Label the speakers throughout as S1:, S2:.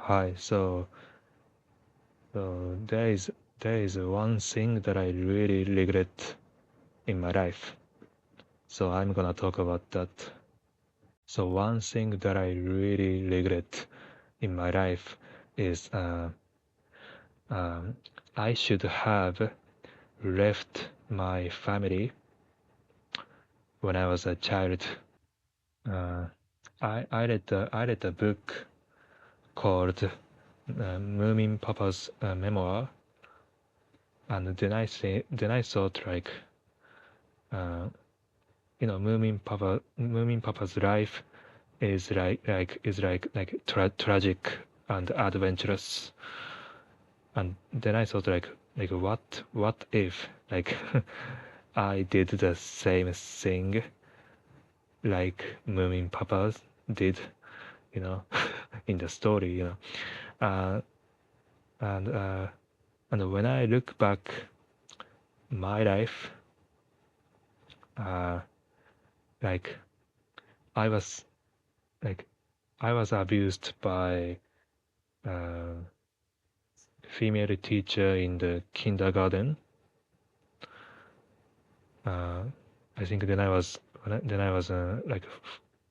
S1: Hi. So there is one thing that I really regret in my life. So I'm gonna talk about that. So one thing that I really regret in my life is um, I should have left my family when I was a child. Uh, I read a book called Moomin Papa's Memoir, and then I thought like uh, Moomin Papa's life is tragic and adventurous. And then I thought like what if like I did the same thing like Moomin Papa did, you know, in the story, Uh, and uh, and when I look back my life, uh, like I was like I was abused by uh, female teacher in the kindergarten. Uh, I think then I was like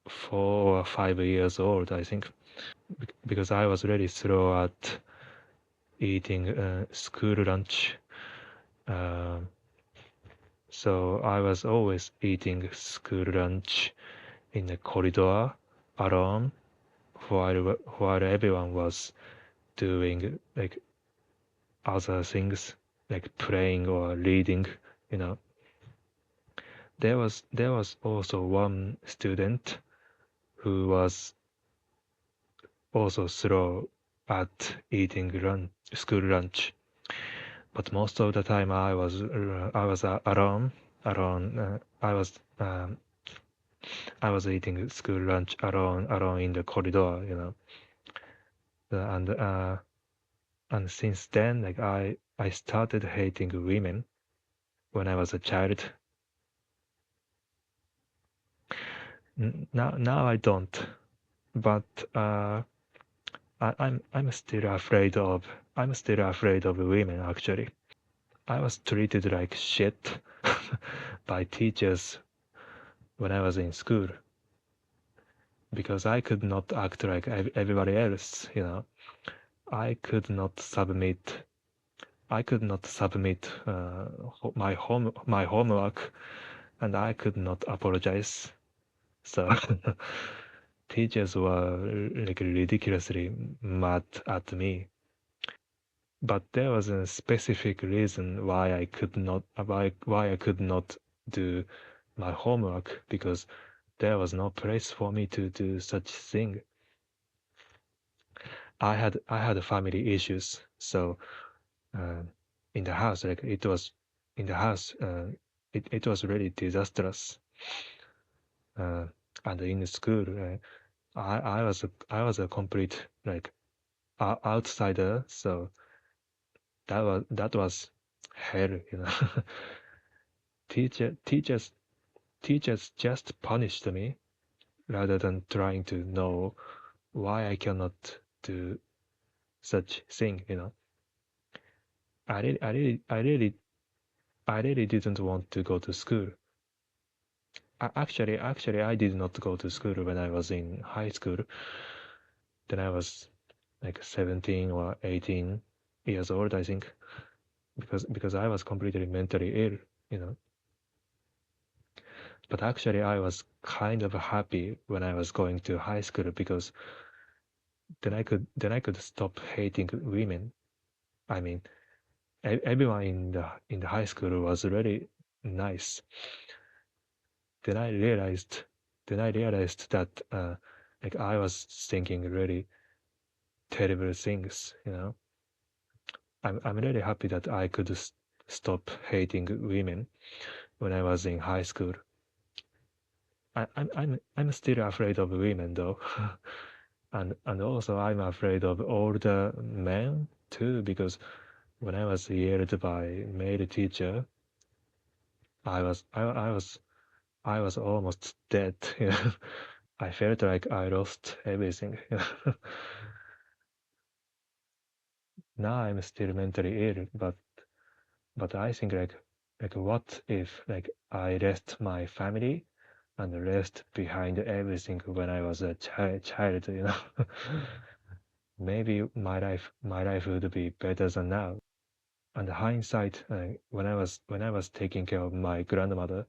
S1: 4 or 5 years old. I think because I was really slow at eating school lunch. Uh, so I was always eating school lunch in the corridor alone while everyone was doing like other things like playing or reading, you know. There was also one student who was also slow at eating school lunch, but most of the time I was alone. I was eating school lunch alone in the corridor, and since then, like I started hating women when I was a child. Now I don't, but I'm still afraid of women actually. I was treated like shit by teachers when I was in school because I could not act like everybody else, I could not submit my homework, and I could not apologize. So teachers were like ridiculously mad at me. But there was a specific reason why I could not do my homework, because there was no place for me to do such thing. I had family issues, so uh, in the house, like it was in the house, it was really disastrous. Uh, and in school, I was a complete like outsider, so that was hell, Teacher, teachers teachers just punished me rather than trying to know why I cannot do such thing, I really, I really, I really, I really didn't want to go to school. Actually, I did not go to school when I was in high school. Then I was like 17 or 18 years old, I think, because I was completely mentally ill, you know. But actually, I was kind of happy when I was going to high school because then I could stop hating women. I mean, everyone in the high school was really nice. Then I realized that like I was thinking really terrible things. I'm really happy that I could stop hating women when I was in high school. I'm still afraid of women though, and also I'm afraid of older men too, because when I was yelled by male teacher, I was I, I was almost dead. I felt like I lost everything. now I'm still mentally ill, but I think like what if like I left my family and left behind everything when I was a child, you know? Maybe my life would be better than now. And hindsight, when I was taking care of my grandmother,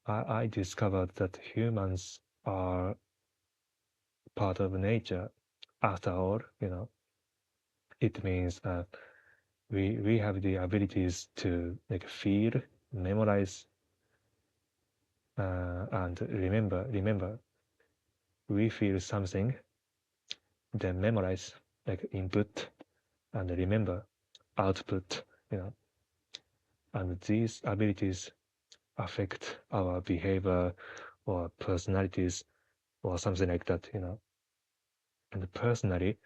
S1: I discovered that humans are part of nature. After all, you know, it means we have the abilities to like feel, memorize, and remember. We feel something, then memorize, like input, and remember, output. You know, and these abilities affect our behavior or personalities or something like that. You know, and personally,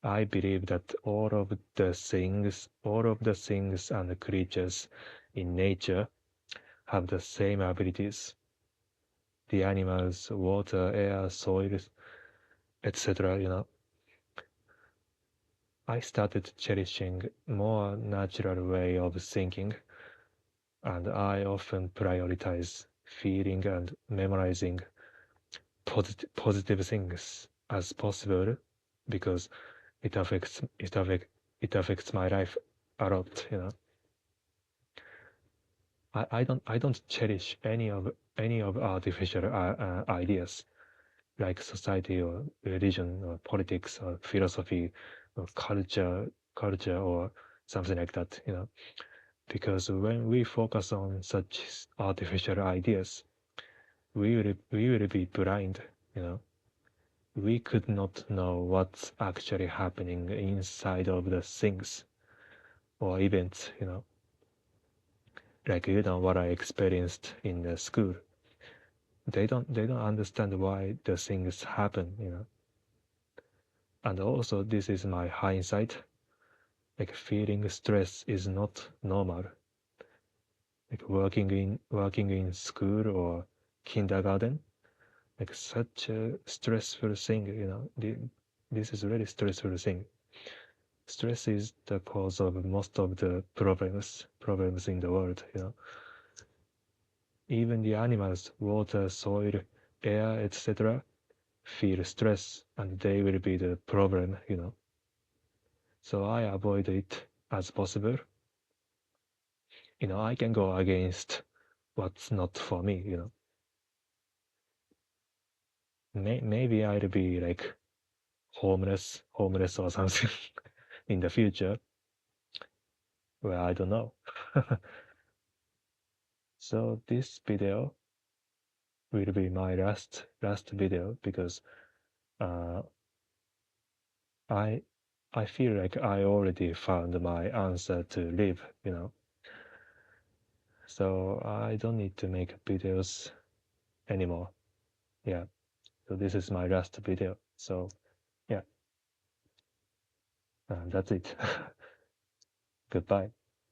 S1: I believe that all of the things and the creatures in nature have the same abilities. The animals, water, air, soil, etc. You know, I started cherishing more natural way of thinking, and I often prioritize feeling and memorizing positive things as possible because it affects my life a lot. You know, I don't cherish any of artificial ideas like society or religion or politics or philosophy or culture or something like that. You know, because when we focus on such artificial ideas, we will be blind. You know, we could not know what's actually happening inside of the things or events. You know, like what I experienced in the school. They don't understand why the things happen. You know, and also this is my hindsight. Like feeling stress is not normal. Like working in school or kindergarten, like such a stressful thing, you know. This is a really stressful thing. Stress is the cause of most of the problems in the world, you know. Even the animals, water, soil, air, etc., feel stress and they will be the problem, you know. So I avoid it as possible. You know, I can go against what's not for me, you know. Maybe I'll be like homeless or something in the future. Well, I don't know. So this video will be my last video because uh, I I feel like I already found my answer to live, you know. So I don't need to make videos anymore. Yeah. So this is my last video. So yeah, that's it. Goodbye.